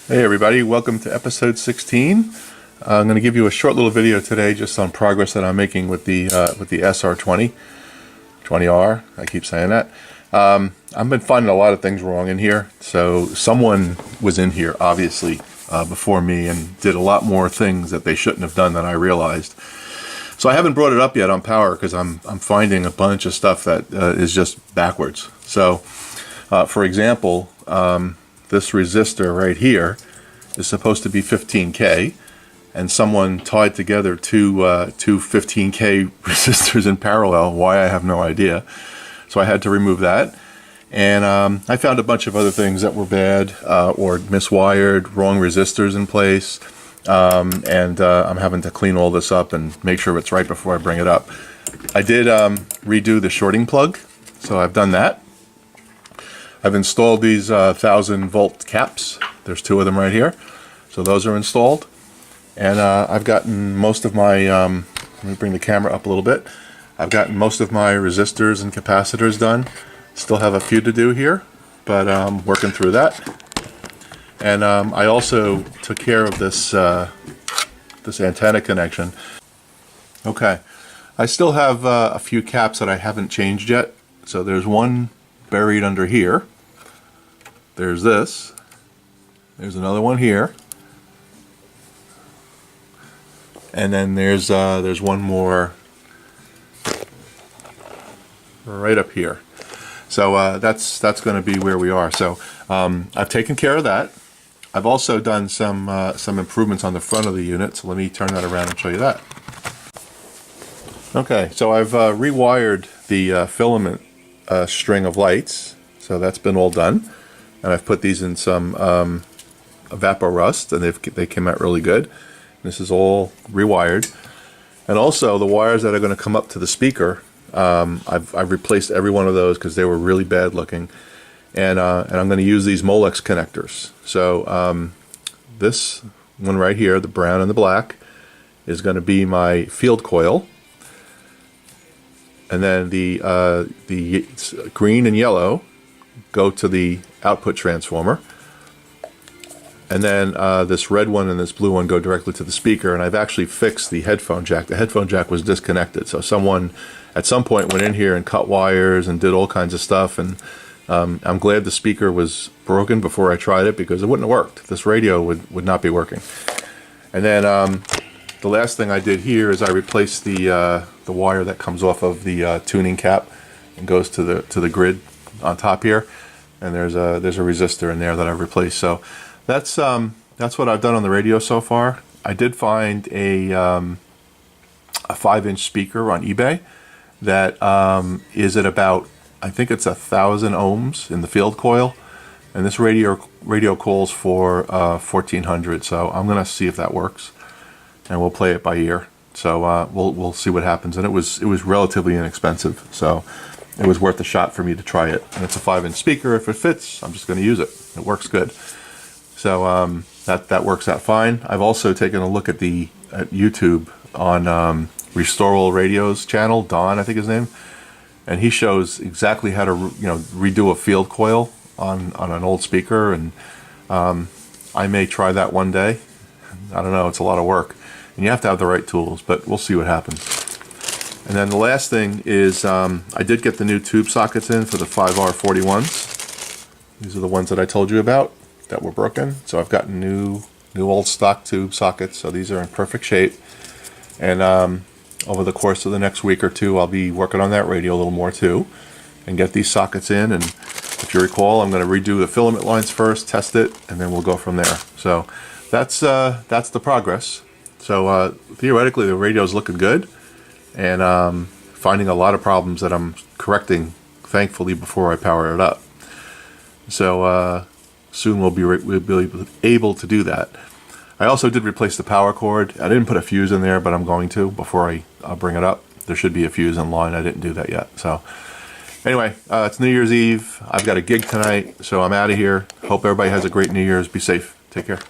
Hey everybody, welcome to episode 16. I'm going to give you a short little video today just on progress that I'm making with the S-20R. I keep saying that. I've been finding a lot of things wrong in here. So someone was in here obviously before me and did a lot more things that they shouldn't have done than I realized. So I haven't brought it up yet on power because I'm finding a bunch of stuff that is just backwards. So for example, this resistor right here is supposed to be 15K, and someone tied together two 15K resistors in parallel. Why, I have no idea. So I had to remove that. And I found a bunch of other things that were bad or miswired, wrong resistors in place. I'm having to clean all this up and make sure it's right before I bring it up. I did redo the shorting plug, so I've done that. I've installed these 1000-volt caps. There's two of them right here. So those are installed. And I've gotten most of my, let me bring the camera up a little bit. I've gotten most of my resistors and capacitors done. Still have a few to do here, but I'm working through that. And I also took care of this, this antenna connection. Okay, I still have a few caps that I haven't changed yet. So there's one buried under here. There's this. There's another one here. And then there's one more right up here. So that's going to be where we are. So I've taken care of that. I've also done some improvements on the front of the unit. So let me turn that around and show you that. Okay, so I've rewired the filament string of lights. So that's been all done. And I've put these in some Evapor Rust, and they came out really good. This is all rewired. And also the wires that are going to come up to the speaker, I've replaced every one of those because they were really bad looking. And I'm going to use these Molex connectors. So this one right here, the brown and the black, is going to be my field coil. And then the green and yellow go to the output transformer, and then this red one and this blue one go directly to the speaker. And I've actually fixed the headphone jack. The headphone jack was disconnected, so someone at some point went in here and cut wires and did all kinds of stuff, and I'm glad the speaker was broken before I tried it, because it wouldn't have worked. This radio would not be working. And then the last thing I did here is I replaced the wire that comes off of the tuning cap and goes to the grid on top here. And there's a resistor in there that I've replaced. So that's what I've done on the radio so far. I did find a 5-inch speaker on eBay that is at about, I think it's 1,000 ohms in the field coil, and this radio calls for 1400. So I'm gonna see if that works, and we'll play it by ear. So we'll see what happens. And it was relatively inexpensive, so it was worth a shot for me to try it. And it's a 5-inch speaker. If it fits, I'm just going to use it. It works good. So that works out fine. I've also taken a look at YouTube on Restore Radio's channel, Don, I think his name, and he shows exactly how to redo a field coil on an old speaker. And I may try that one day. I don't know. It's a lot of work, and you have to have the right tools. But we'll see what happens. And then the last thing is I did get the new tube sockets in for the 5R41s. These are the ones that I told you about that were broken. So I've gotten new old stock tube sockets. So these are in perfect shape. And over the course of the next week or two, I'll be working on that radio a little more too, and get these sockets in. And if you recall, I'm going to redo the filament lines first, test it, and then we'll go from there. So that's the progress. So theoretically, the radio is looking good. And finding a lot of problems that I'm correcting, thankfully, before I power it up. So soon we'll be able to do that. I also did replace the power cord. I didn't put a fuse in there, but I'm going to before I'll bring it up. There should be a fuse in line. I didn't do that yet. So anyway, it's New Year's Eve. I've got a gig tonight, so I'm out of here. Hope everybody has a great New Year's. Be safe. Take care.